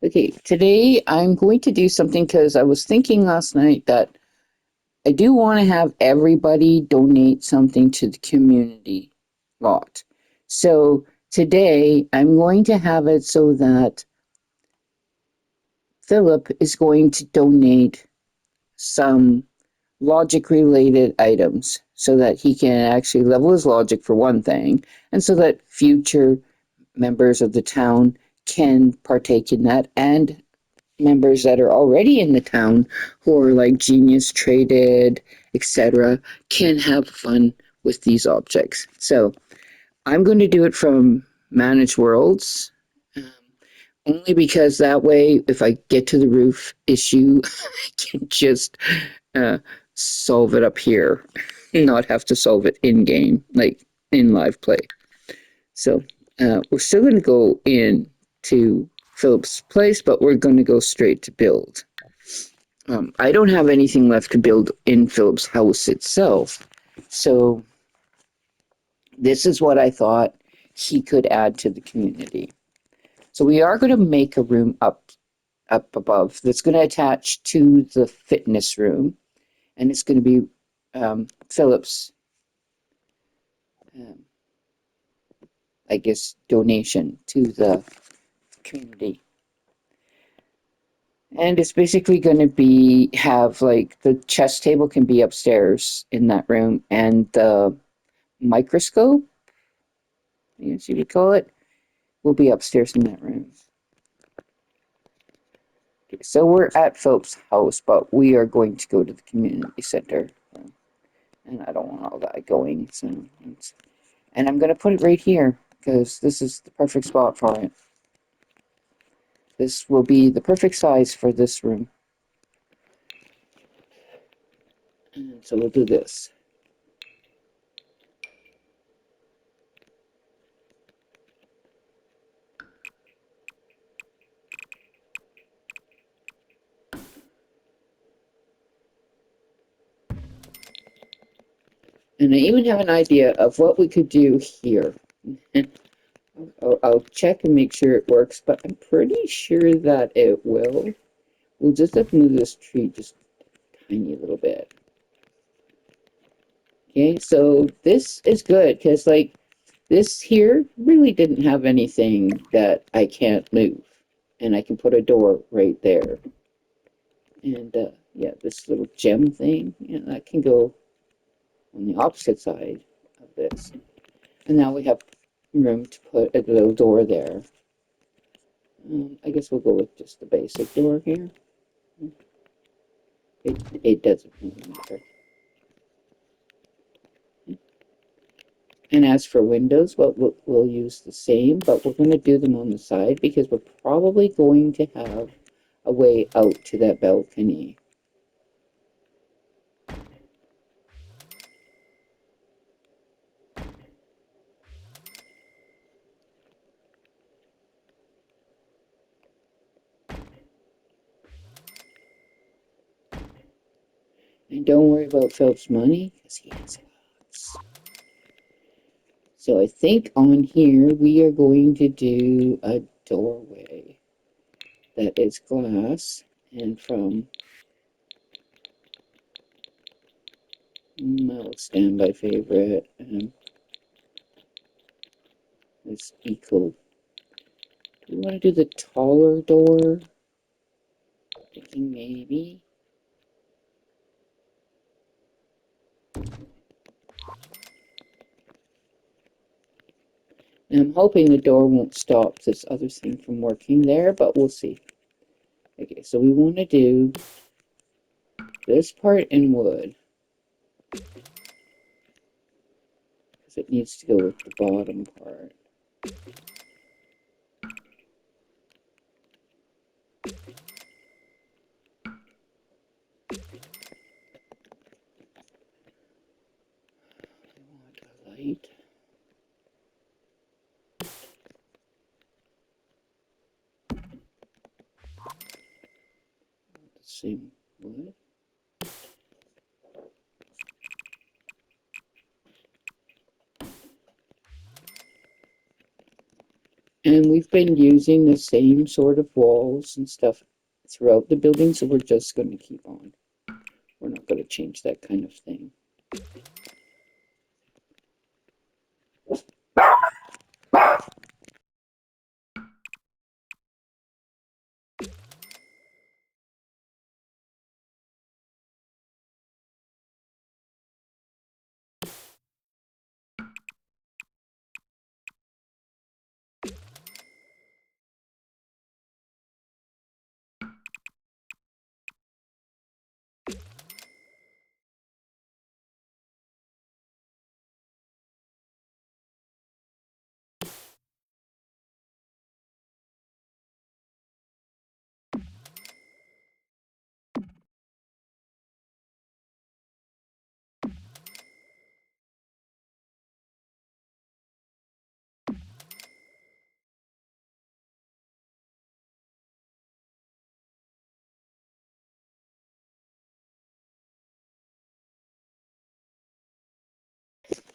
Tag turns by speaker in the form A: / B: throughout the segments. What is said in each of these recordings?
A: Okay, today I'm going to do something because I was thinking last night that I do want to have everybody donate something to the community lot. So today I'm going to have it so that Philip is going to donate some logic related items so that he can actually level his logic for one thing, and so that future members of the town can partake in that, and members that are already in the town who are like genius traded, etc., can have fun with these objects. So I'm going to do it from Manage Worlds, only because that way, if I get to the roof issue, I can just uh, solve it up here, not have to solve it in game, like in live play. So we're still going to go in to Philip's place, but we're going to go straight to build. I don't have anything left to build in Philip's house itself, so this is what I thought he could add to the community. So we are going to make a room up above that's going to attach to the fitness room, and it's going to be Philip's, um, I guess, donation to the community. And it's basically going to be have like the chess table can be upstairs in that room, and the microscope, I guess you could call it, will be upstairs in that room. Okay, so we're at Philip's house, but we are going to go to the community center, and I don't want all that going. So, and I'm going to put it right here because this is the perfect spot for it. This will be the perfect size for this room. And so we'll do this. And I even have an idea of what we could do here. I'll check and make sure it works, but I'm pretty sure that it will. We'll just have to move this tree just a tiny little bit. Okay, so this is good because like this here really didn't have anything that I can't move. And I can put a door right there. And yeah, this little gem thing, yeah, that can go on the opposite side of this. And now we have room to put a little door there. I guess we'll go with just the basic door here. It doesn't really matter. And as for windows, well, we'll use the same, but we're going to do them on the side because we're probably going to have a way out to that balcony. And don't worry about Philip's money because he has lots. So I think on here we are going to do a doorway that is glass, and from my standby favorite, this eco. Do we want to do the taller door? Thinking maybe. And I'm hoping the door won't stop this other thing from working there, but we'll see. Okay, so we want to do this part in wood because it needs to go with the bottom part. I want a light. The same wood. And we've been using the same sort of walls and stuff throughout the building, so we're just going to keep on. We're not going to change that kind of thing.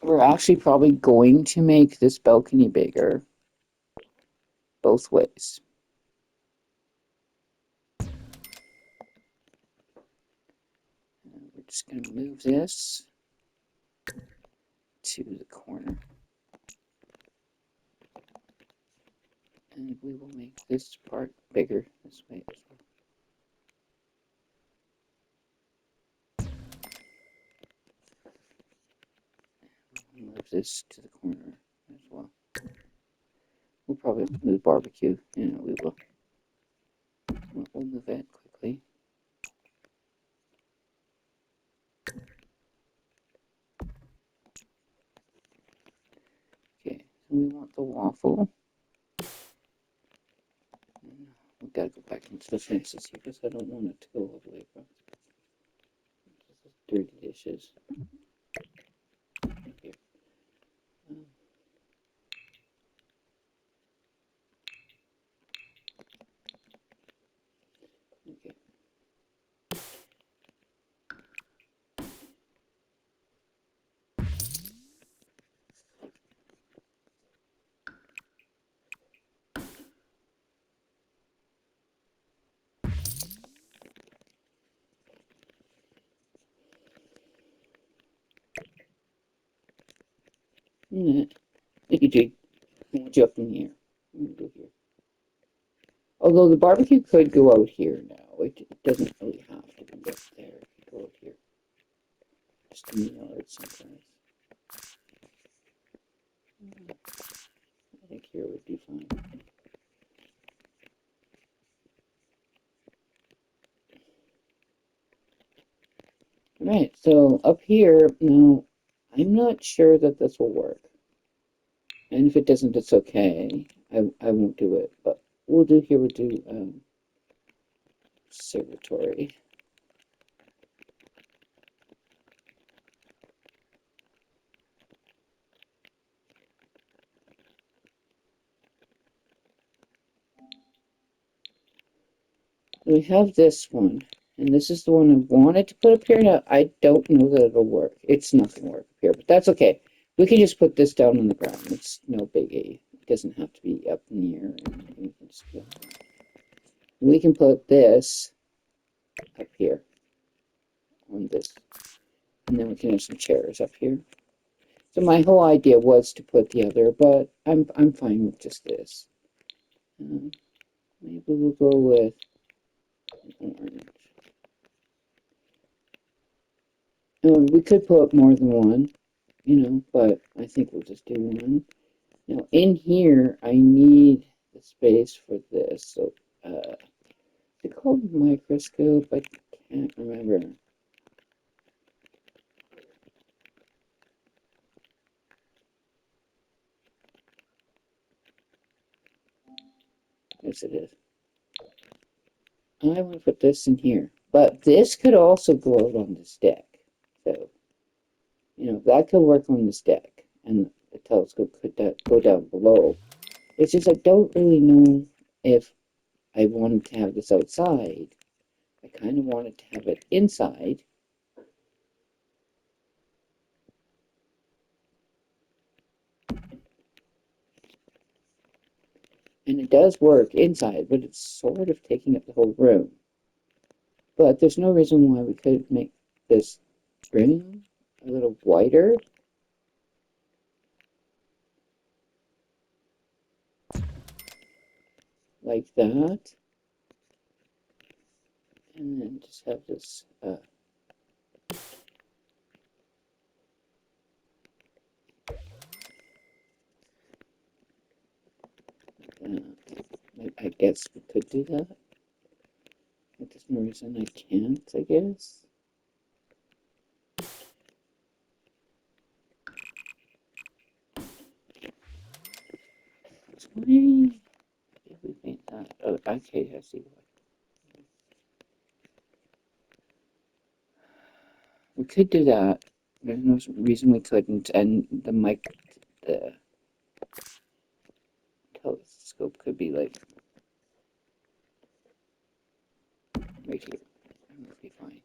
A: We're actually probably going to make this balcony bigger both ways. We're just going to move this to the corner. And we will make this part bigger this way as well. Move this to the corner as well. We'll probably move barbecue. Yeah, we will. We'll move it quickly. Okay, so we want the waffle. We've got to go back into the fences here because I don't want it to go all the way across. Dirty dishes. Here. Okay. You do. I want you up in here. Go here. Although the barbecue could go out here now. It doesn't really have to be up there. It could go out here. Just in the yard sometimes. I think here would be fine. Right, so up here, now, I'm not sure that this will work. And if it doesn't, it's okay. I won't do it, but we'll do observatory. We have this one, and this is the one I wanted to put up here. Now, I don't know that it'll work. It's not going to work up here, but that's okay. We can just put this down on the ground. It's no biggie. It doesn't have to be up near. We can put this up here on this, and then we can have some chairs up here. So my whole idea was to put the other, but I'm fine with just this. Maybe we'll go with orange. We could put more than one, but I think we'll just do one. Now in here, I need the space for this. So, it's called microscope. I can't remember. Yes, it is. I want to put this in here, but this could also go out on this deck. So, that could work on this deck, and the telescope could go down below. It's just I don't really know if I wanted to have this outside. I kind of wanted to have it inside. And it does work inside, but it's sort of taking up the whole room. But there's no reason why we couldn't make this room a little wider. Like that. And then just have this I guess we could do that. There's no reason I can't, I guess. Why did we make that? Oh, okay, I see why. We could do that. There's no reason we couldn't. And the telescope could be like right here. That would be fine.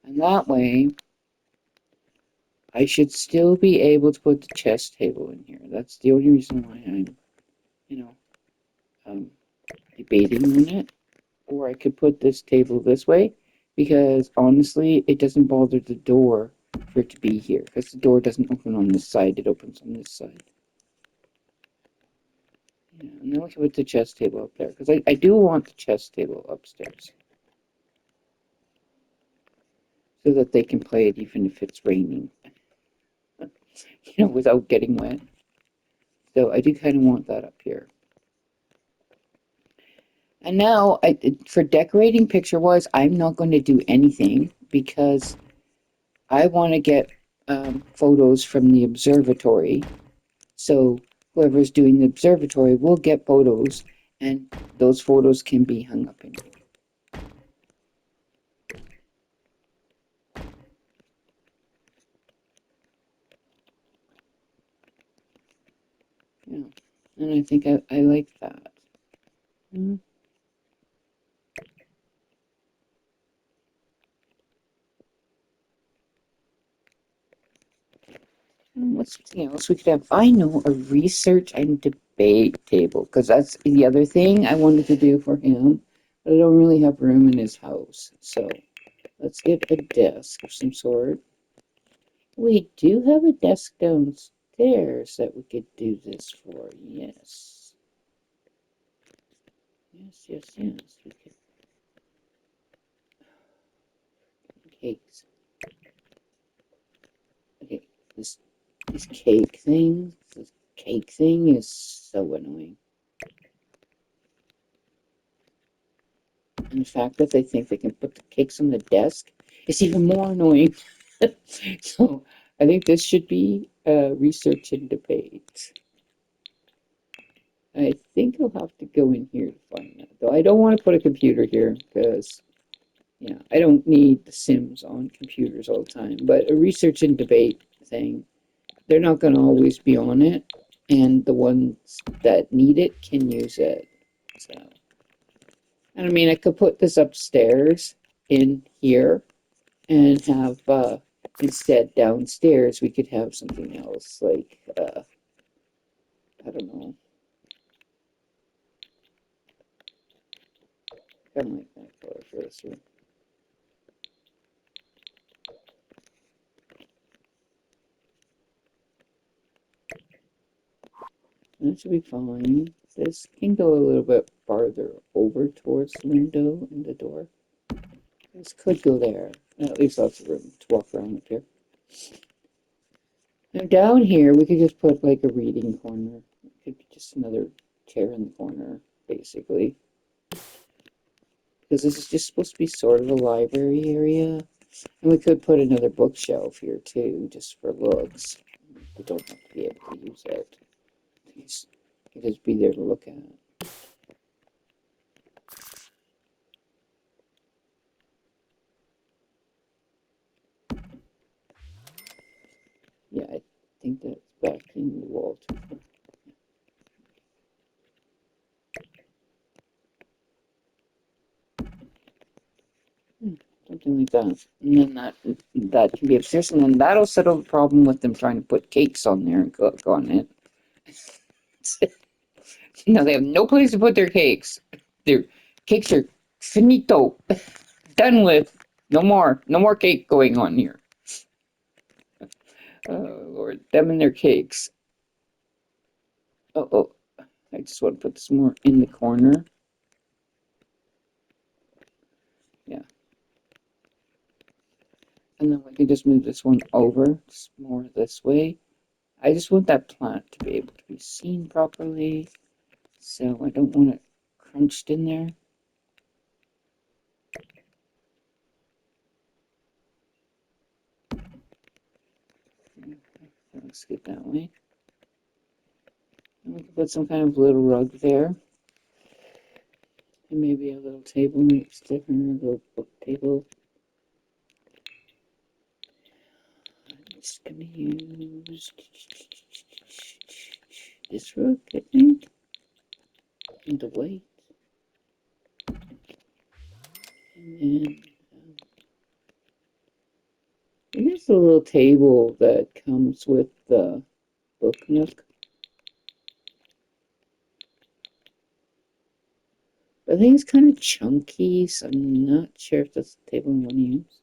A: And that way, I should still be able to put the chess table in here. That's the only reason why I'm, you know, um, debating on it. Or I could put this table this way, because honestly, it doesn't bother the door for it to be here, because the door doesn't open on this side, it opens on this side. Yeah, and then we can put the chess table up there, because I do want the chess table upstairs. So that they can play it even if it's raining. You know, without getting wet. So I do kind of want that up here. And now, for decorating picture-wise, I'm not going to do anything because I want to get photos from the observatory. So whoever's doing the observatory will get photos, and those photos can be hung up in here. Yeah, and I think I like that. Mm-hmm. What's something else we could have? I know, a research and debate table, because that's the other thing I wanted to do for him. But I don't really have room in his house, so let's get a desk of some sort. We do have a desk downstairs that we could do this for. Yes. Yes, yes, yes. We could. Cakes. Okay, this cake thing is so annoying. And the fact that they think they can put the cakes on the desk is even more annoying. So I think this should be research and debate. I think I'll have to go in here to find that. Though I don't want to put a computer here because, yeah, I don't need the Sims on computers all the time. But a research and debate thing, they're not going to always be on it. And the ones that need it can use it. So, and I mean, I could put this upstairs in here and have instead downstairs we could have something else like I don't know, kind of like that color for this room. That should be fine. This can go a little bit farther over towards the window and the door. This could go there. At least lots of room to walk around up here. Now down here we could just put like a reading corner. It could be just another chair in the corner, basically. Because this is just supposed to be sort of a library area. And we could put another bookshelf here too, just for looks. We don't have to be able to use it. It could just be there to look at. Yeah, I think that's backing the wall too far. Something like that. And then that can be upstairs, and then that'll settle the problem with them trying to put cakes on there and cook on it. cakes. Now they have no place to put their cakes. Their cakes are finito. Done with. No more. No more cake going on here. Oh, Lord. Them and their cakes. Oh. I just want to put this more in the corner. Yeah. And then we can just move this one over. Just more this way. I just want that plant to be able to be seen properly. So I don't want it crunched in there. That looks good that way. And we can put some kind of little rug there. And maybe a little table next to her, a little book table. I'm just going to use this rug, I think. And the white. And then there's a little table that comes with the book nook. I think it's kind of chunky, so I'm not sure if that's the table I want to use.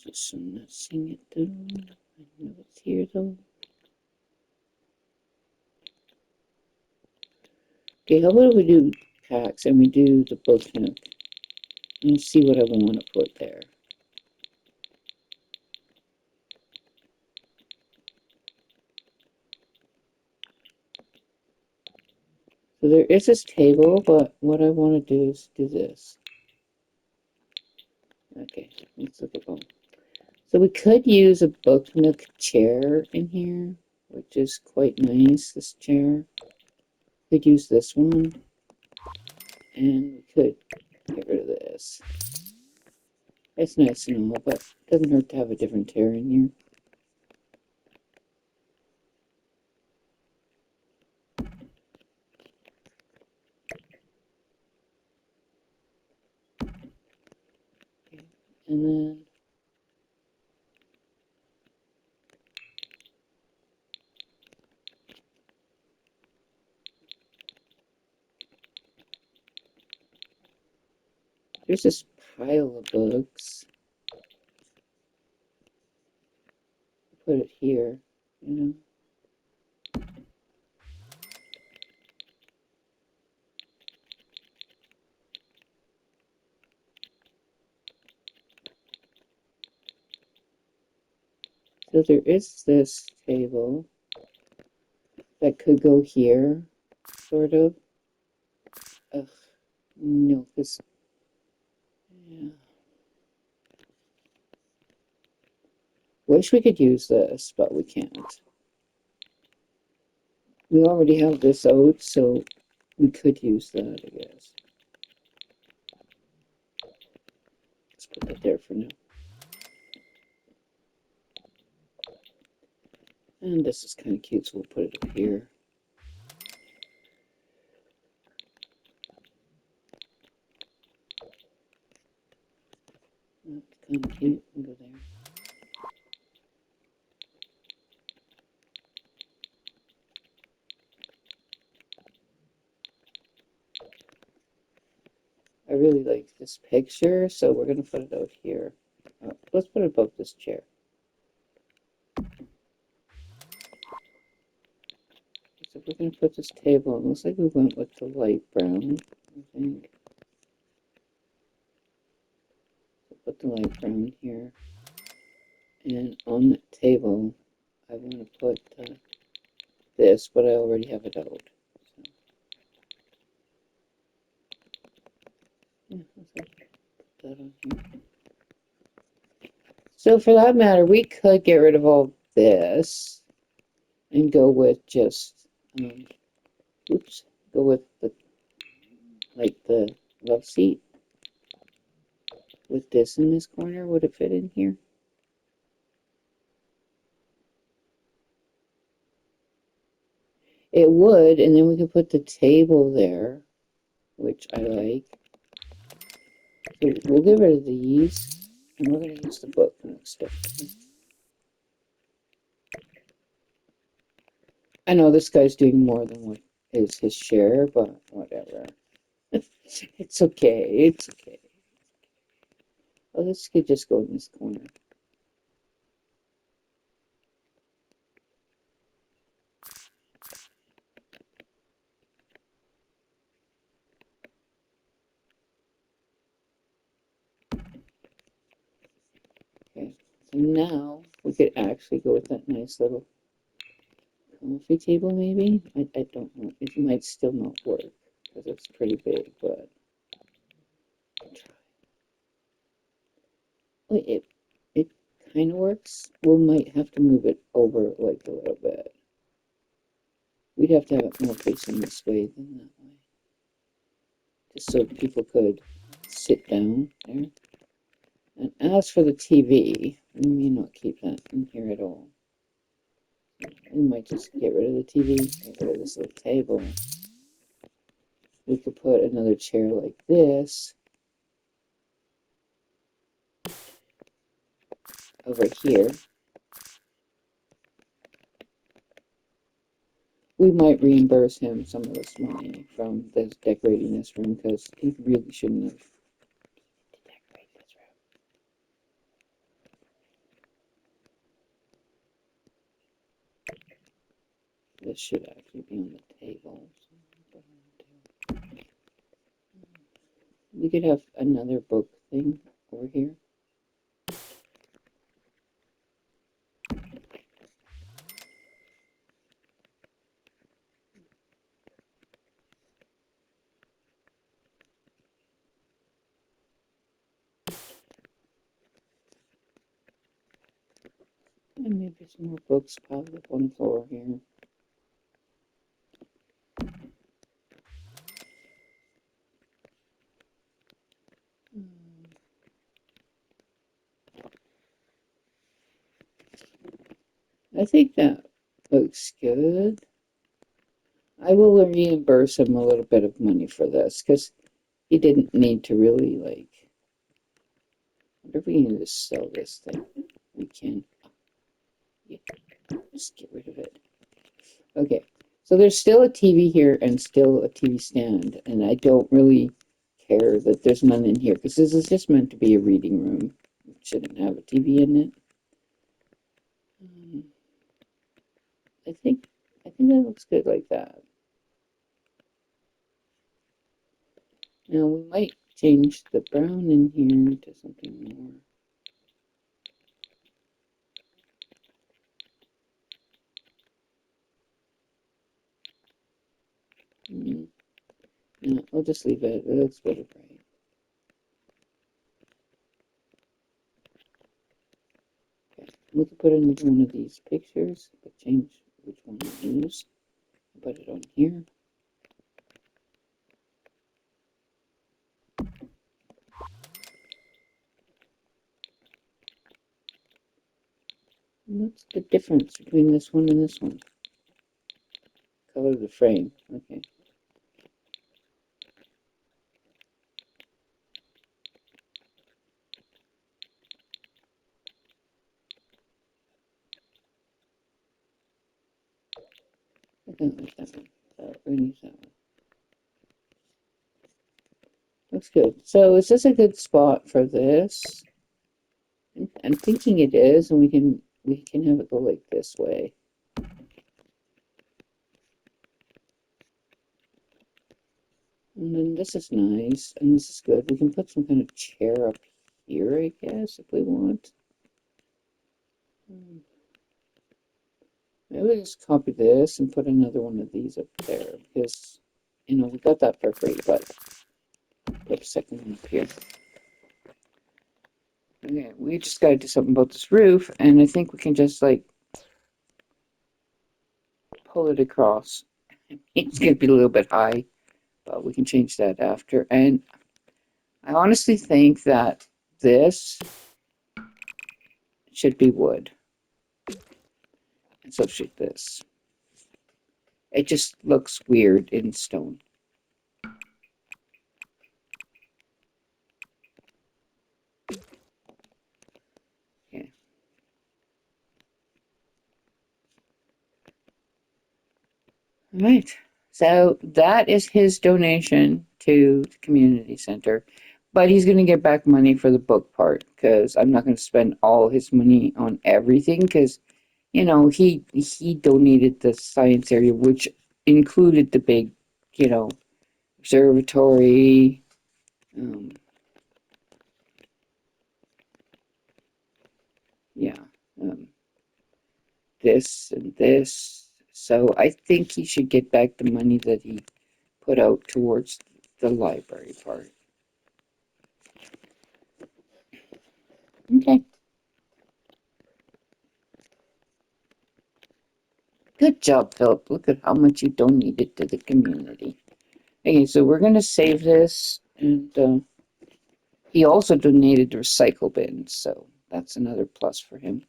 A: Just not seeing it through. I know it's here though. Okay, how about we do packs and we do the book nook? And we'll see what I want to put there. So there is this table, but what I want to do is do this. Okay, let's look at one. So we could use a book nook chair in here, which is quite nice, this chair. We could use this one, and we could get rid of this. It's nice and all, but it doesn't hurt to have a different chair in here. Okay. And then there's this pile of books. Put it here, you know. So there is this table that could go here, sort of. Ugh, no, this, yeah. Wish we could use this, but we can't. We already have this out, so we could use that, I guess. Let's put that there for now. And this is kind of cute, so we'll put it up here. That's kind of cute. We'll go there. I really like this picture, so we're going to put it out here. Let's put it above this chair. So we're going to put this table, it looks like we went with the light brown, I think. So put the light brown here. And on the table, I want to put this, but I already have it out. So, yeah, let's put that on here. So for that matter, we could get rid of all this and go with just, go with the, like the love seat. With this in this corner, would it fit in here? It would, and then we could put the table there, which I like. So we'll get rid of these, and we're going to use the book stuff. I know this guy's doing more than what is his share, but whatever. It's okay. It's okay. Oh, this could just go in this corner. Okay, so now we could actually go with that nice little coffee table, maybe? I don't know. It might still not work because it's pretty big, but it kind of works. We might have to move it over like a little bit. We'd have to have it more facing this way than that way, just so people could sit down there. And as for the TV, we may not keep that in here at all. We might just get rid of the TV, get rid of this little table. We could put another chair like this over here. We might reimburse him some of this money from this decorating this room because he really shouldn't have decorated this room. This should actually be on the table. We could have another book thing over here. And maybe some more books piled up on the floor here. I think that looks good. I will reimburse him a little bit of money for this because he didn't need to really like. I wonder if we can just sell this thing. We can. Yeah, just get rid of it. Okay, so there's still a TV here and still a TV stand, and I don't really care that there's none in here because this is just meant to be a reading room. It shouldn't have a TV in it. I think that looks good like that. Now we might change the brown in here to something more. No, I'll just leave it. It looks better, right? Okay, we can put another one of these pictures, but change which one we use. Put it on here. What's the difference between this one and this one? Color of the frame. Okay. I don't like that one. So we're gonna use that one. Looks good. So is this a good spot for this? I'm thinking it is, and we can have it go like this way. And then this is nice, and this is good. We can put some kind of chair up here, I guess, if we want. Maybe we'll just copy this and put another one of these up there, because, you know, we got that for free, but put a second one up here. Okay, we just got to do something about this roof, and I think we can just, like, pull it across. It's going to be a little bit high, but we can change that after. And I honestly think that this should be wood. And so should this. It just looks weird in stone. Okay, All right. So that is his donation to the community center. But he's going to get back money for the book part because I'm not going to spend all his money on everything because, you know, he donated the science area, which included the big, you know, observatory, um, yeah, um, this and this. So I think he should get back the money that he put out towards the library part. Okay. Good job, Philip. Look at how much you donated to the community. Okay, so we're going to save this. And he also donated to recycle bins, so that's another plus for him.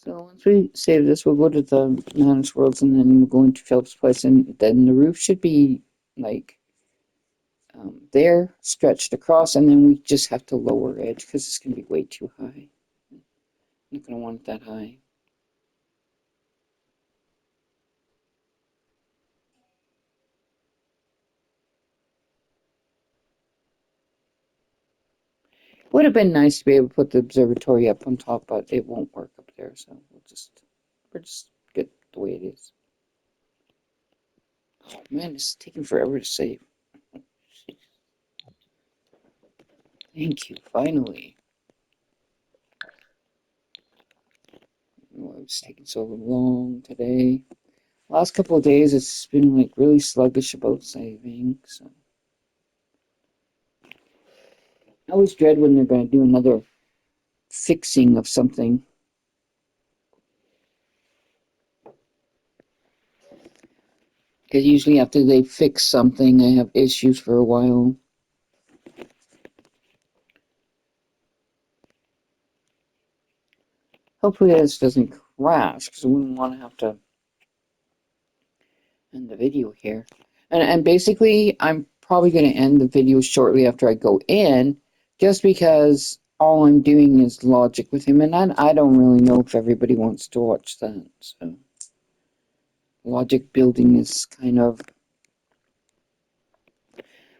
A: So once we save this, we'll go to the managed worlds and then we'll go into Philip's place. And then the roof should be like there, stretched across, and then we just have to lower it because it's going to be way too high. I'm not going to want it that high. Would have been nice to be able to put the observatory up on top, but it won't work up there, so we're just good the way it is. Oh man, it's taking forever to save. Thank you, finally. Oh, it's taking so long today. Last couple of days, it's been like really sluggish about saving. So I always dread when they're going to do another fixing of something. Because usually after they fix something, I have issues for a while. Hopefully this doesn't crash, because I wouldn't want to have to end the video here. And basically, I'm probably going to end the video shortly after I go in, just because all I'm doing is logic with him, and I don't really know if everybody wants to watch that. So logic building is kind of...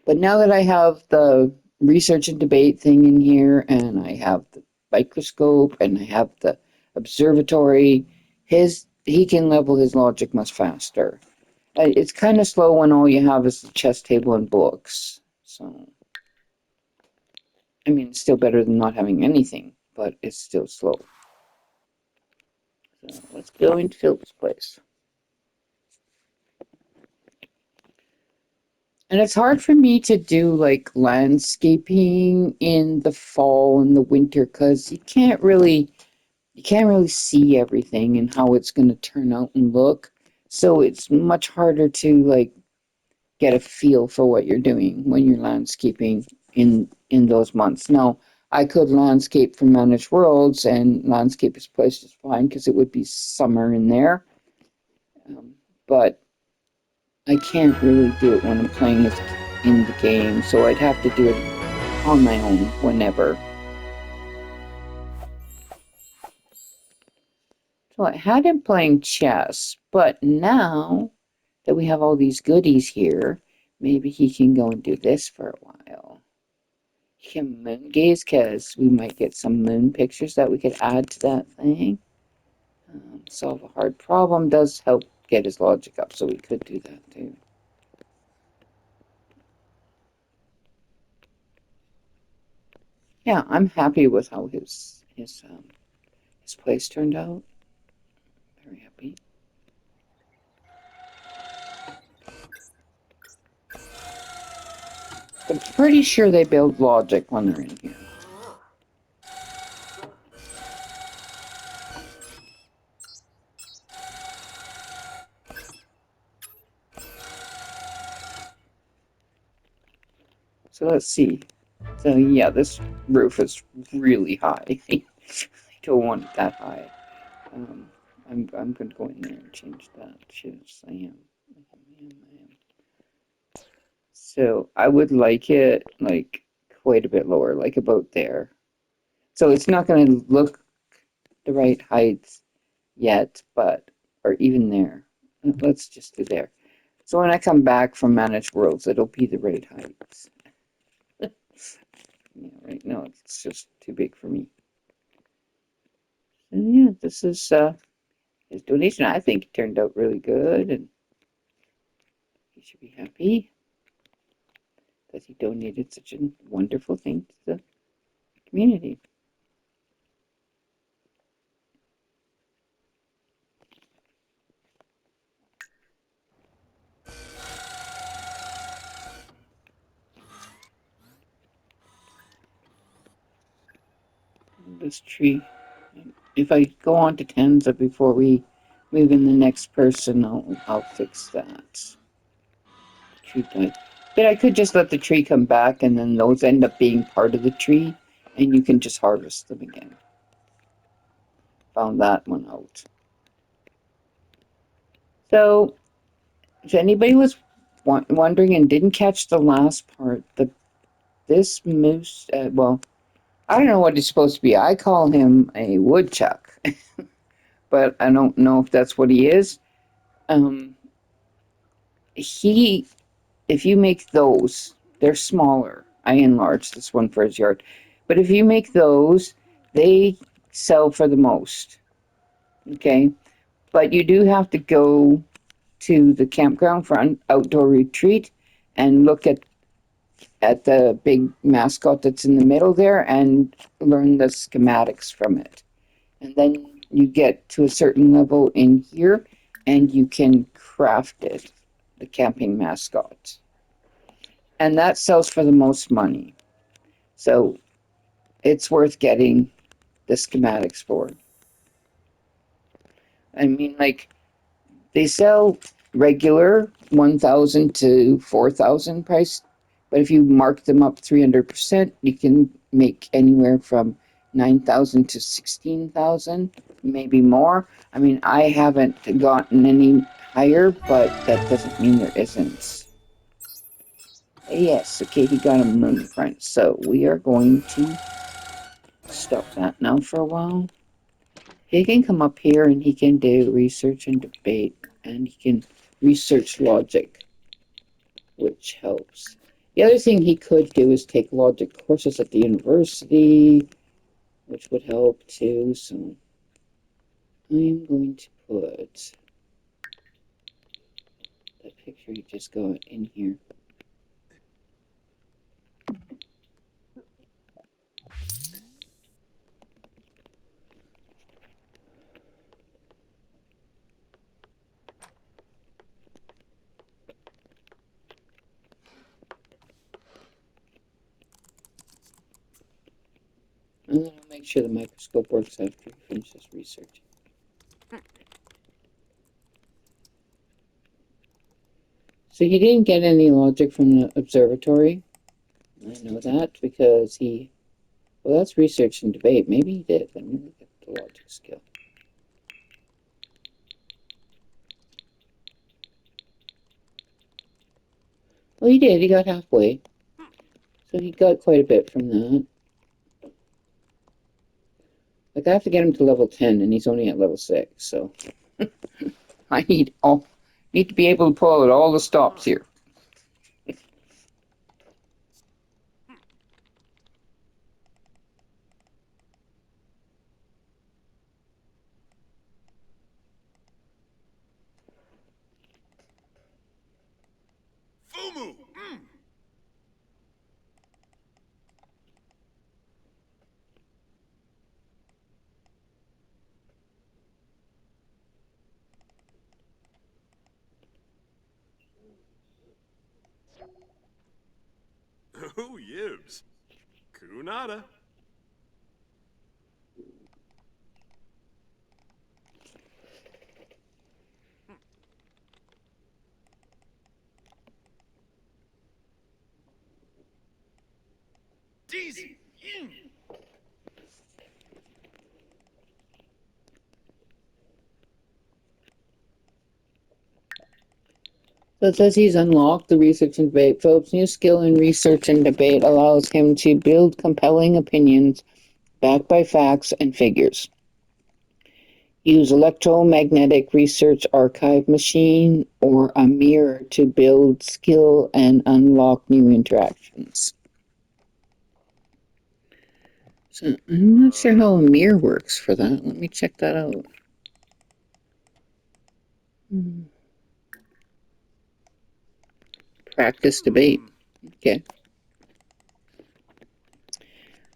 A: But now that I have the research and debate thing in here, and I have the microscope, and I have the observatory, he can level his logic much faster. It's kind of slow when all you have is the chess table and books. So, I mean, it's still better than not having anything, but it's still slow. So let's go into Philip's place. And it's hard for me to do like landscaping in the fall and the winter because you can't really see everything and how it's going to turn out and look. So it's much harder to like get a feel for what you're doing when you're landscaping in those months. Now, I could landscape for Managed Worlds and landscape his place just fine because it would be summer in there. But I can't really do it when I'm playing it in the game, so I'd have to do it on my own whenever. So I had him playing chess, but now that we have all these goodies here, maybe he can go and do this for a while. He can moon gaze because we might get some moon pictures that we could add to that thing. Solve a hard problem does help get his logic up, so we could do that too. Yeah, I'm happy with how his place turned out. Very happy. I'm pretty sure they build logic when they're in here. So let's see. So yeah, this roof is really high. I don't want it that high. Um, I'm going to go in there and change that. Yes, I am. I am. So I would like it like quite a bit lower, like about there. So it's not going to look the right height yet, but or even there. Let's just do there. So when I come back from Managed Worlds, it'll be the right height. Yeah, right now it's just too big for me. And yeah, this is his donation. I think it turned out really good, and he should be happy that he donated such a wonderful thing to the community. This tree. If I go on to Tenza before we move in the next person, I'll fix that. Tree died. But I could just let the tree come back and then those end up being part of the tree and you can just harvest them again. Found that one out. So if anybody was wondering and didn't catch the last part, this moose, well, I don't know what he's supposed to be. I call him a woodchuck, but I don't know if that's what he is. Um, he, if you make those, they're smaller. I enlarged this one for his yard, but if you make those, they sell for the most. Okay, but you do have to go to the campground for an outdoor retreat and look at the big mascot that's in the middle there and learn the schematics from it. And then you get to a certain level in here and you can craft it, the camping mascot. And that sells for the most money. So it's worth getting the schematics for. I mean, like, they sell regular 1,000 to 4,000 price, but if you mark them up 300%, you can make anywhere from 9,000 to 16,000, maybe more. I mean, I haven't gotten any higher, but that doesn't mean there isn't. Yes, okay, he got a moon front, so we are going to stop that now for a while. He can come up here and he can do research and debate, and he can research logic, which helps. The other thing he could do is take logic courses at the university, which would help too. So I am going to put that picture he just got in here. And then I'll make sure the microscope works after he finishes research. So he didn't get any logic from the observatory. I know that because well, that's research and debate. Maybe he did. Let me look at the logic skill. Well, he did. He got halfway. So he got quite a bit from that. Like, I have to get him to level 10, and he's only at level 6, so I need to be able to pull out all the stops here.
B: Fumu! Oh, yibs. Kunada. Deezy.
A: So it says he's unlocked the research and debate. Philip's new skill in research and debate allows him to build compelling opinions backed by facts and figures. Use electromagnetic research archive machine or a mirror to build skill and unlock new interactions. So I'm not sure how a mirror works for that. Let me check that out. Practice debate. Okay.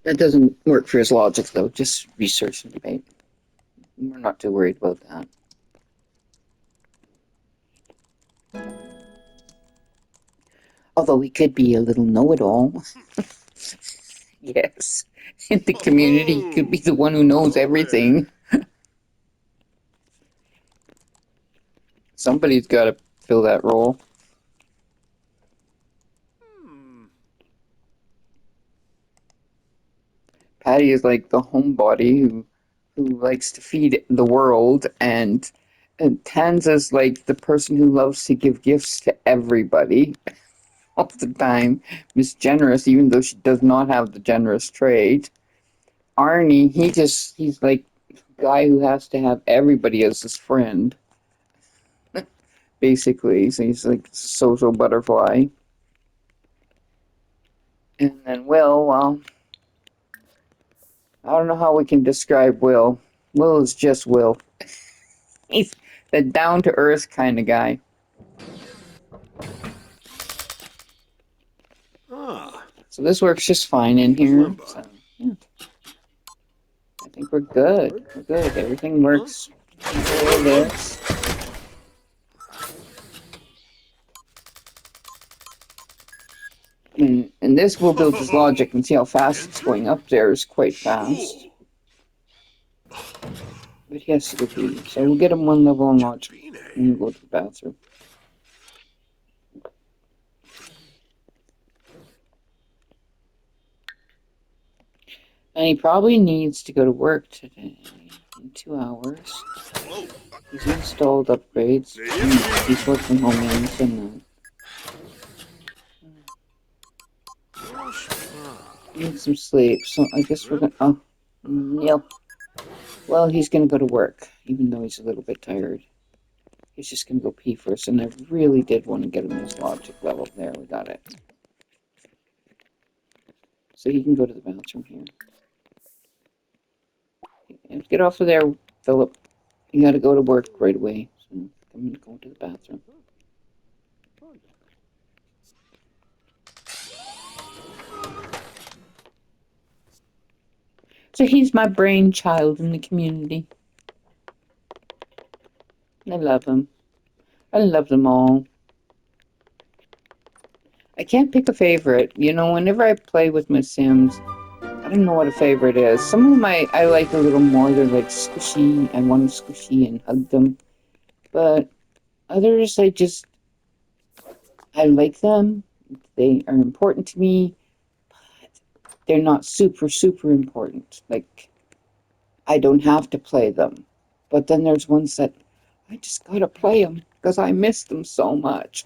A: That doesn't work for his logic though, just research and debate. We're not too worried about that. Although he could be a little know-it-all. Yes. In the community, he could be the one who knows everything. Somebody's got to fill that role. Patty is like the homebody who likes to feed the world, and Tanza's like the person who loves to give gifts to everybody all the time. Miss Generous, even though she does not have the generous trait. Arnie, he's like a guy who has to have everybody as his friend, basically. So he's like a social butterfly. And then Will, well, I don't know how we can describe Will. Will is just Will. He's the down to earth kind of guy. So this works just fine in here. So, yeah. I think we're good. We're good. Everything works for this. And this will build his logic and see how fast it's going up there is quite fast. But he has to go pee. So we'll get him one level on logic. And we'll go to the bathroom. And he probably needs to go to work today in 2 hours. He's installed upgrades. He's working home and need some sleep. So I guess we're gonna. Oh, yep. Well, he's gonna go to work, even though he's a little bit tired. He's just gonna go pee first, and I really did want to get him his logic level. There, we got it. So he can go to the bathroom here. Get off of there, Philip. You gotta go to work right away. So I'm gonna go to the bathroom. So he's my brainchild in the community. I love him. I love them all. I can't pick a favorite. You know, whenever I play with my Sims, I don't know what a favorite is. Some of them I like a little more. They're like squishy. I want to squishy and hug them. But others, I like them. They are important to me. But they're not super, super important. Like, I don't have to play them. But then there's ones that I just gotta play them because I miss them so much.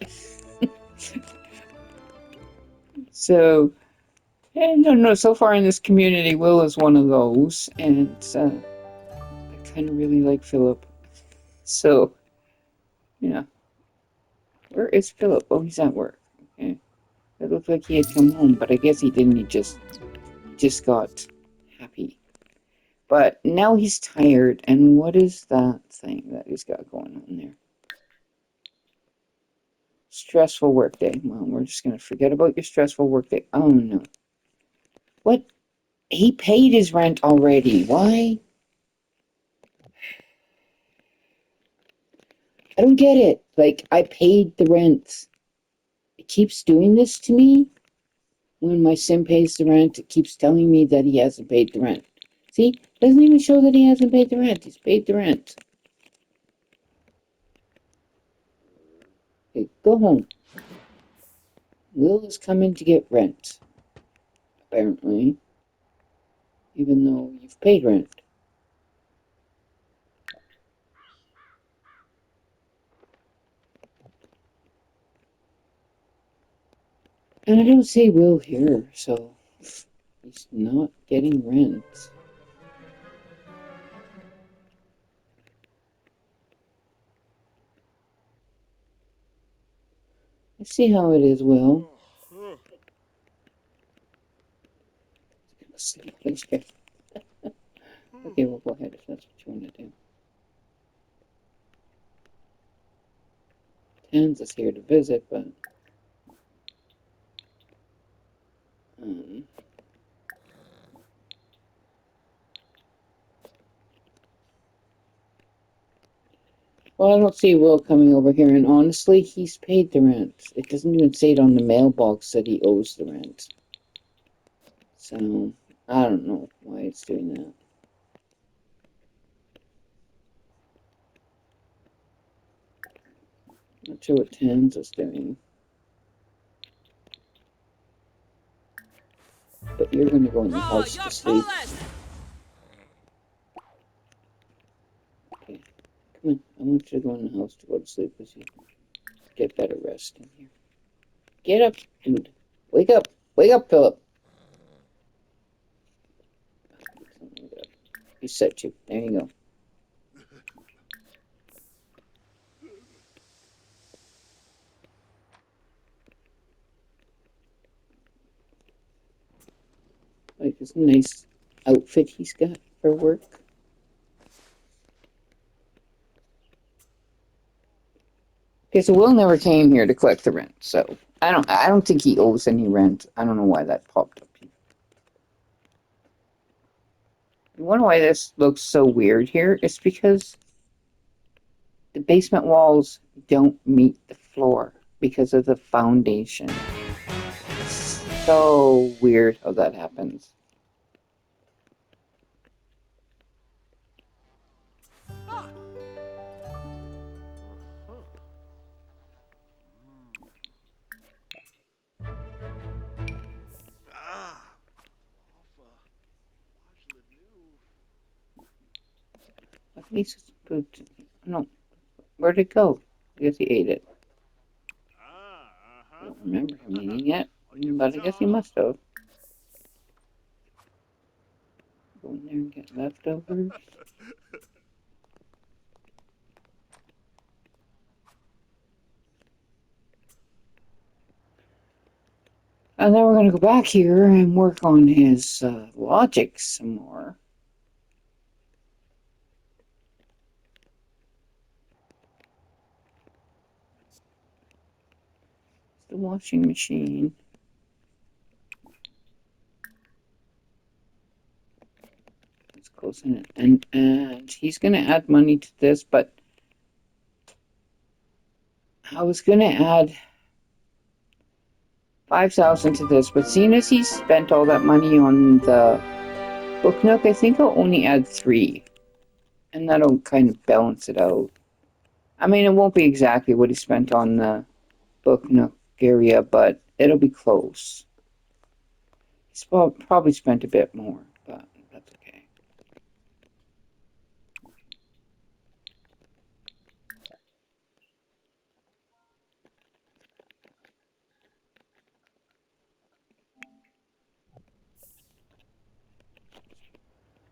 A: So, no. So far in this community, Will is one of those, and I kind of really like Philip. So, yeah. Where is Philip? Oh, he's at work. Okay. It looked like he had come home, but I guess he didn't. He just got happy. But now he's tired, and what is that thing that he's got going on there? Stressful workday. Well, we're just gonna forget about your stressful workday. Oh no. What? He paid his rent already. Why? I don't get it. Like, I paid the rent. It keeps doing this to me. When my sim pays the rent, it keeps telling me that he hasn't paid the rent. See? It doesn't even show that he hasn't paid the rent. He's paid the rent. Okay, go home. Will is coming to get rent. apparently, even though you've paid rent. And I don't see Will here, so he's not getting rent. Let's see how it is, Will. Sleep in here. Okay, we'll go ahead if that's what you want to do. Tans is here to visit, but um, well, I don't see Will coming over here, and honestly, he's paid the rent. It doesn't even say it on the mailbox that he owes the rent. So, I don't know why it's doing that. Not sure what Tans is doing. But you're going to go in the house to sleep. Okay, come on. I want you to go in the house to go to sleep with you. Get better rest in here. Get up, dude. Wake up. Wake up, Phillip. He set you. There you go. Like this nice outfit he's got for work. Okay, so Will never came here to collect the rent, so I don't think he owes any rent. I don't know why that popped up. You wonder why this looks so weird here? It's because the basement walls don't meet the floor because of the foundation. It's so weird how that happens. At least it's food. No, where'd it go? I guess he ate it. I don't remember him eating it, but I guess he must have. Go in there and get leftovers. And then we're going to go back here and work on his logic some more. The washing machine. It's close in it. And he's going to add money to this, but I was going to add 5,000 to this, but seeing as he spent all that money on the book nook, I think I'll only add 3. And that'll kind of balance it out. I mean, it won't be exactly what he spent on the book nook area, but it'll be close. He's probably spent a bit more, but that's okay.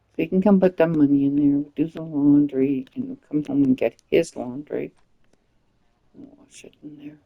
A: So he can come put that money in there, do the laundry, and come home and get his laundry. And wash it in there.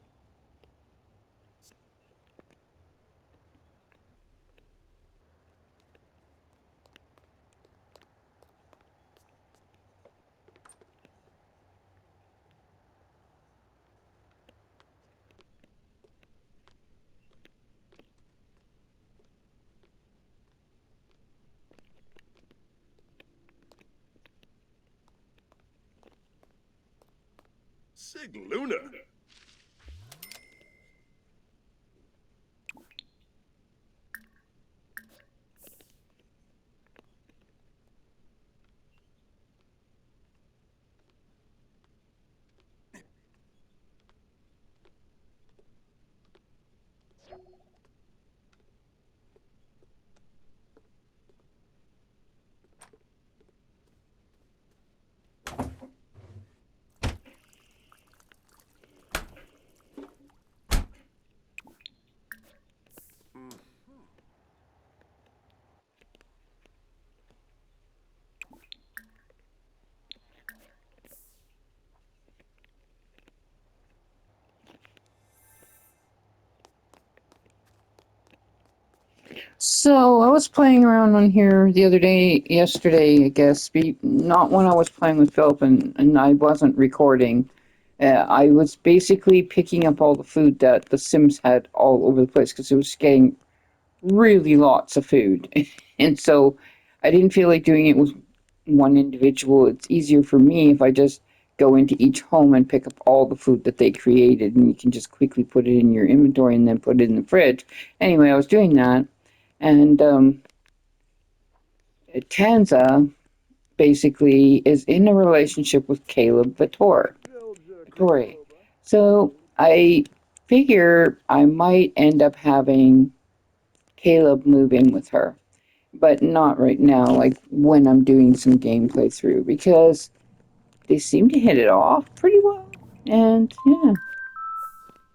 B: Sig Luna.
A: So I was playing around on here the other day, yesterday, I guess, not when I was playing with Philip and I wasn't recording. I was basically picking up all the food that the Sims had all over the place because it was getting really lots of food. And so I didn't feel like doing it with one individual. It's easier for me if I just go into each home and pick up all the food that they created, and you can just quickly put it in your inventory and then put it in the fridge. Anyway, I was doing that, and Tanza basically is in a relationship with Caleb Vittori. So I figure I might end up having Caleb move in with her, but not right now, like when I'm doing some gameplay through, because they seem to hit it off pretty well. And yeah,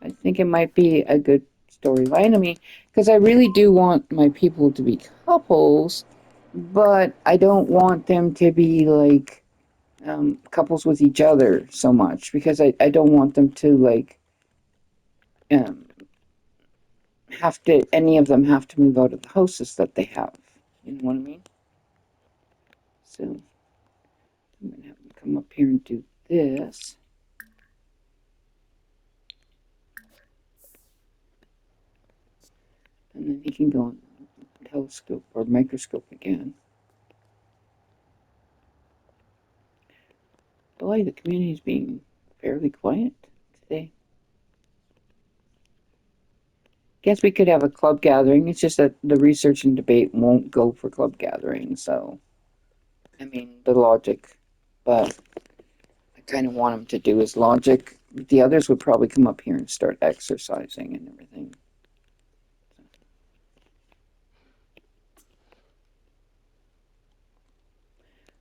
A: I think it might be a good storyline. I mean, because I really do want my people to be couples, but I don't want them to be like couples with each other so much because I don't want them to like um, have to, any of them have to move out of the houses that they have. You know what I mean? So I'm going to have them come up here and do this. And then he can go on telescope or microscope again. Boy, the community is being fairly quiet today. Guess we could have a club gathering. It's just that the research and debate won't go for club gathering. So, I mean, the logic. But I kind of want him to do his logic. The others would probably come up here and start exercising and everything.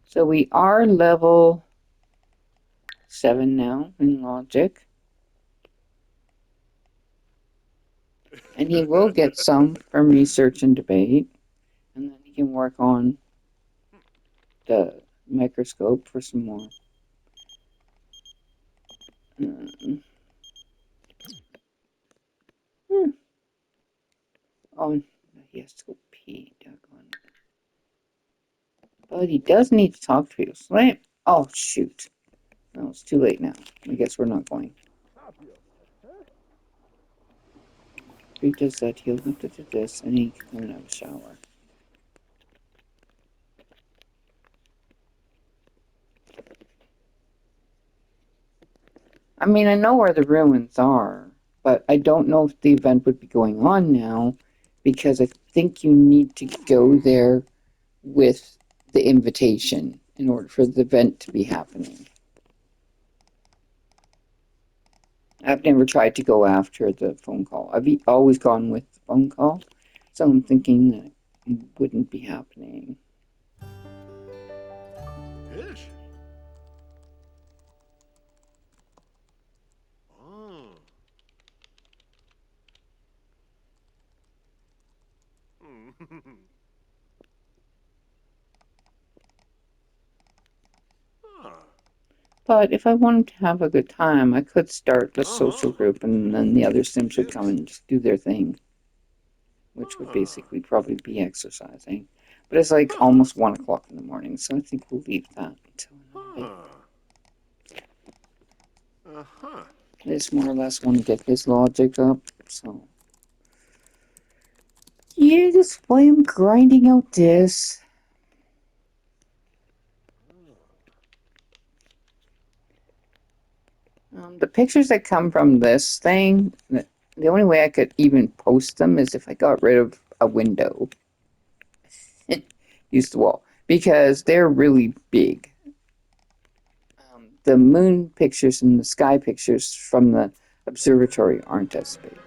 A: So we are level 7 now in logic. And he will get some from research and debate. And then he can work on the microscope for some more. Um, oh, he has to go pee. Doggone. But he does need to talk to you. Right? Oh, shoot. No, it's too late now. I guess we're not going. If he does that, he'll have to do this, and he can come and have a shower. I mean, I know where the ruins are, but I don't know if the event would be going on now, because I think you need to go there with the invitation in order for the event to be happening. I've never tried to go after the phone call. I've always gone with the phone call, so I'm thinking that it wouldn't be happening.
B: Ish. Oh. Huh.
A: But if I wanted to have a good time, I could start the social
B: Uh-huh.
A: group and then the other Sims would come
B: Yibs.
A: and just do their thing, which would
B: Huh.
A: basically probably be exercising. But it's like
B: Huh.
A: almost 1 o'clock in the morning, so I think we'll leave that until another day.
B: Huh. Uh-huh.
A: I just more or less want to get his logic up, so. Yeah, that's why I'm grinding out this. The pictures that come from this thing, the only way I could even post them is if I got rid of a window. Use the wall. Because they're really big. The moon pictures and the sky pictures from the observatory aren't as big.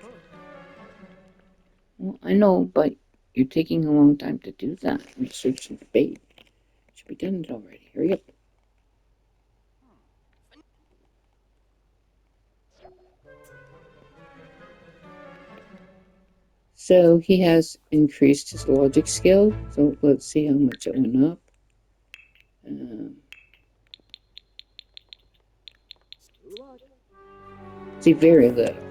A: Well, I know, but you're taking a long time to do that. Research and debate. Should be done it already. Hurry up. So he has increased his logic skill. So let's see how much it went up. Um, see, very little.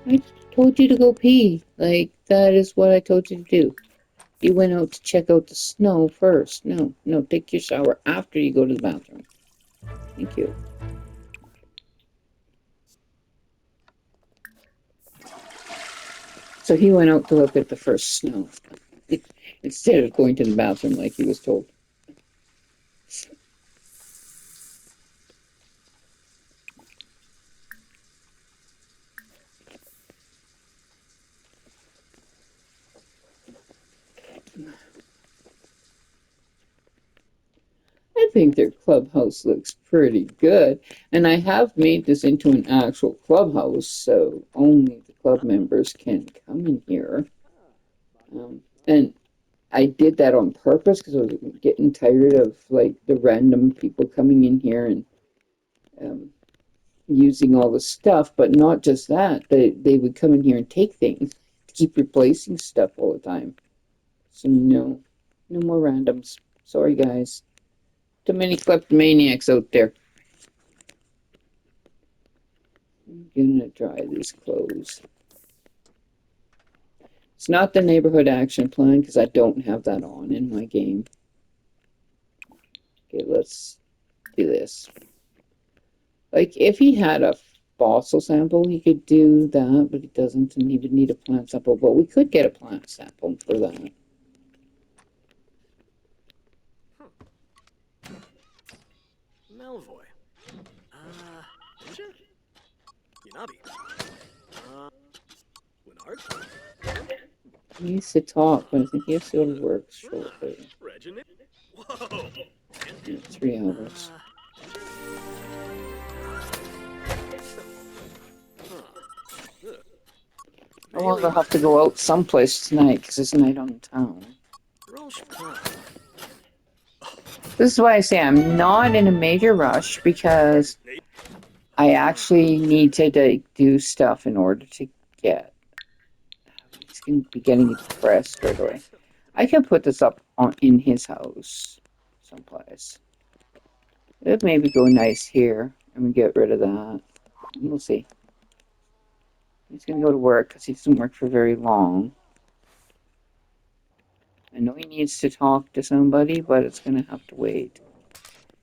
A: I told you to go pee. Like, That is what I told you to do. You went out to check out the snow first. No, no, take your shower after you go to the bathroom. Thank you. So he went out to look at the first snow instead of going to the bathroom like he was told. I think their clubhouse looks pretty good. And I have made this into an actual clubhouse, so only the club members can come in here. And I did that on purpose because I was getting tired of like the random people coming in here and um, using all the stuff. But not just that, they would come in here and take things, keep replacing stuff all the time. So no, no more randoms. Sorry, guys. Too many kleptomaniacs out there. I'm gonna dry these clothes. It's not the neighborhood action plan because I don't have that on in my game. Okay, let's do this. Like, if he had a fossil sample, he could do that, but he doesn't, and he would need a plant sample. But we could get a plant sample for that.
B: Melvoy. Ninja? Yanabi. Winard?
A: He needs to talk, but I think he has to go to work shortly.
B: Reginald? Whoa!
A: Yeah, 3 hours. Oh, well, they'll have to go out someplace tonight because it's night on town. This is why I say I'm not in a major rush because I actually need to do stuff in order to get. He's going to be getting depressed right away. I can put this up in his house someplace. It maybe go nice here and we get rid of that. We'll see. He's going to go to work because he doesn't work for very long. I know he needs to talk to somebody, but it's going to have to wait.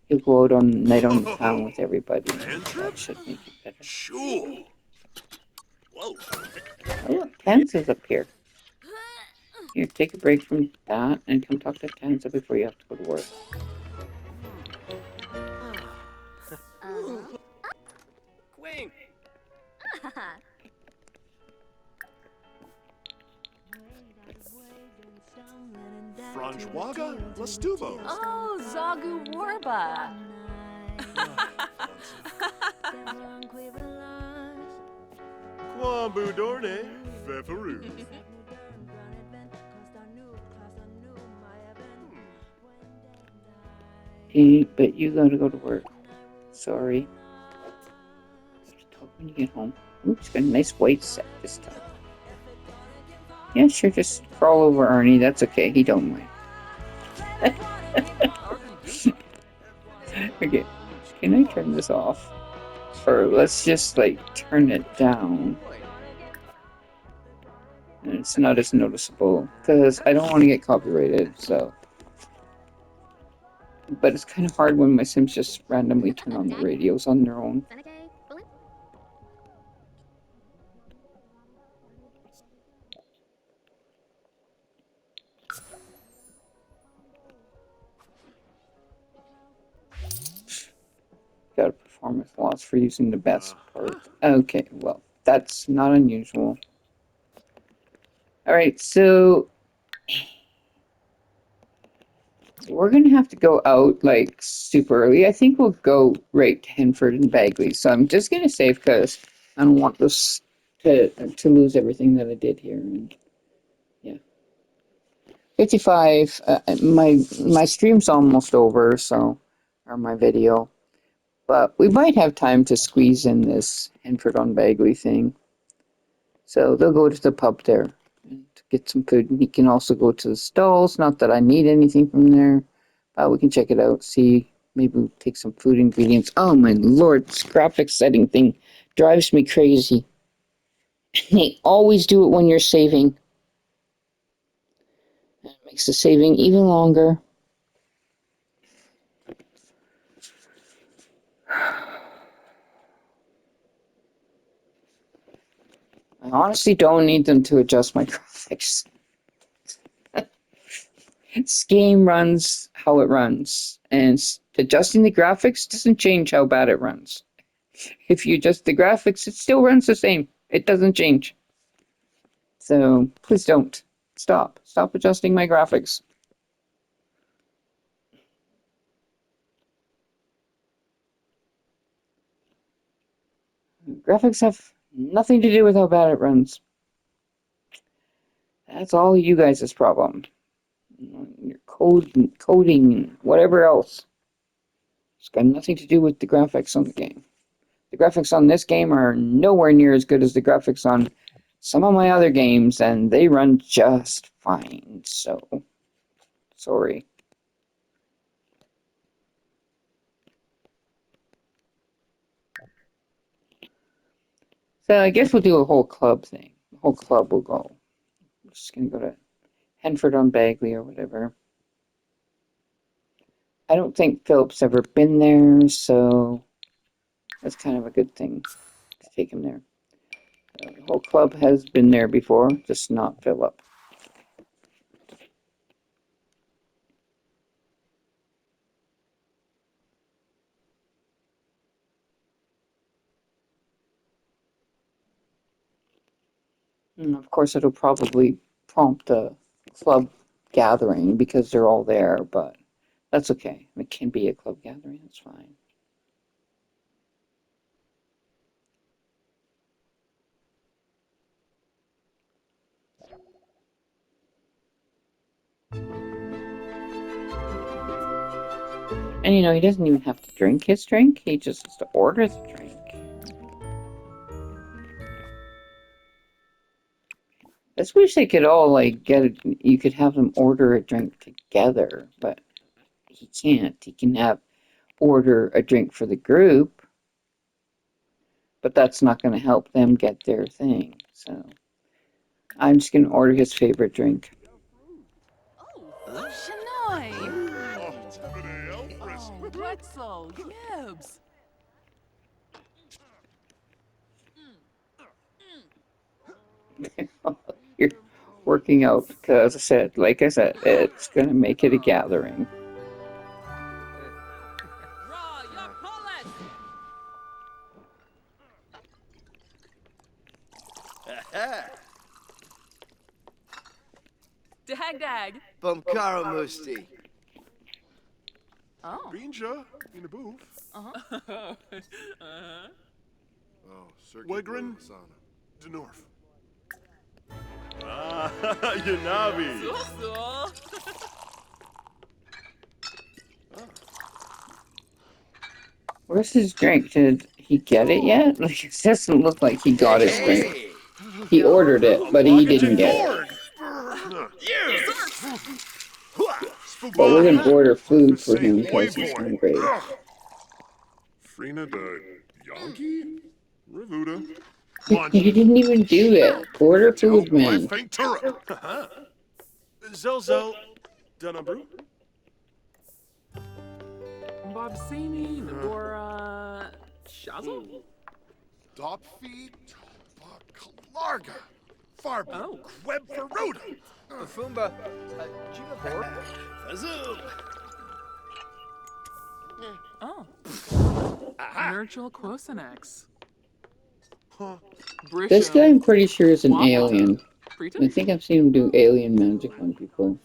A: He'll go out on night on the town with everybody. That should make it better.
B: Sure. Whoa.
A: Oh, look, Tens is up here. Here, take a break from that and come talk to Tensa before you have to go to work.
B: Queen. Franjwaga Lastuvo.
C: Oh, Zagu Warba.
B: Kwambu Dorne Vefaru.
A: Hey, but you gotta go to work. Sorry. Talk when you get home. Oops, got a nice white set this time. Yeah, sure, just crawl over Ernie. That's okay. He don't mind. Okay, can I turn this off? Or let's just, like, turn it down. And it's not as noticeable. Because I don't want to get copyrighted, so... But it's kind of hard when my Sims just randomly turn on the radios on their own. Got a performance loss for using the best part. Okay, well, that's not unusual. Alright, so... We're going to have to go out, like, super early. I think we'll go right to Henford and Bagley. So I'm just going to save because I don't want this to lose everything that I did here. And, yeah. 55. My stream's almost over, so... Or my video. But we might have time to squeeze in this Henford on Bagley thing. So they'll go to the pub there and get some food. And he can also go to the stalls. Not that I need anything from there. But we can check it out. See, maybe we'll take some food ingredients. Oh my lord, this graphics setting thing drives me crazy. They always do it when you're saving. Makes the saving even longer. I honestly don't need them to adjust my graphics. This game runs how it runs, and adjusting the graphics doesn't change how bad it runs. If you adjust the graphics, it still runs the same. It doesn't change. So please don't. Stop. Stop adjusting my graphics. Graphics have nothing to do with how bad it runs. That's all you guys' problem. Your coding, and whatever else. It's got nothing to do with the graphics on the game. The graphics on this game are nowhere near as good as the graphics on some of my other games, and they run just fine. So, sorry. So I guess we'll do a whole club thing. The whole club will go. We're just gonna go to Henford on Bagley or whatever. I don't think Philip's ever been there, so that's kind of a good thing to take him there. The whole club has been there before, just not Philip. And of course, it'll probably prompt a club gathering because they're all there, but that's okay. It can be a club gathering, that's fine. And you know, he doesn't even have to drink his drink, he just has to order the drink. I just wish they could all, like, you could have them order a drink together, but he can't. He can order a drink for the group, but that's not going to help them get their thing, so I'm just going to order his favorite drink.
C: Shanoy!
B: Oh, Tiffany, Elfris.
C: Wetzel, Gibbs!
A: You're working out because like I said, it's going to make it a gathering.
C: Dag!
D: Bumkara Musti.
C: Oh.
B: Binja, in the booth.
C: Uh-huh.
B: Oh, Wegrin, the north. Ah, Yanabi.
A: Where's his drink? Did he get it yet? Like, it doesn't look like he got his drink. He ordered it, but he didn't get it. But we're gonna order food for him because he's hungry.
B: Frina the Yankee? Revuda.
A: He didn't even do it. Order food, man.
B: Zelzel, Dunabrew.
E: Bobsini, Nagora, Shazzle?
B: Dopfi, Kalarga. Farb, Queb Feruda.
D: Fumba, Jimapor.
B: Fazoom.
E: Oh. Nurgle Quosenex.
A: This guy, I'm pretty sure, is an alien. I
E: Preeton?
A: think I've seen him do alien magic on people.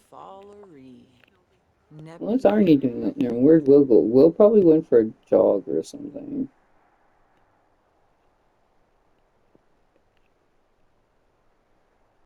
A: What's Arnie doing up there? Where's Will go? Will probably went for a jog or something.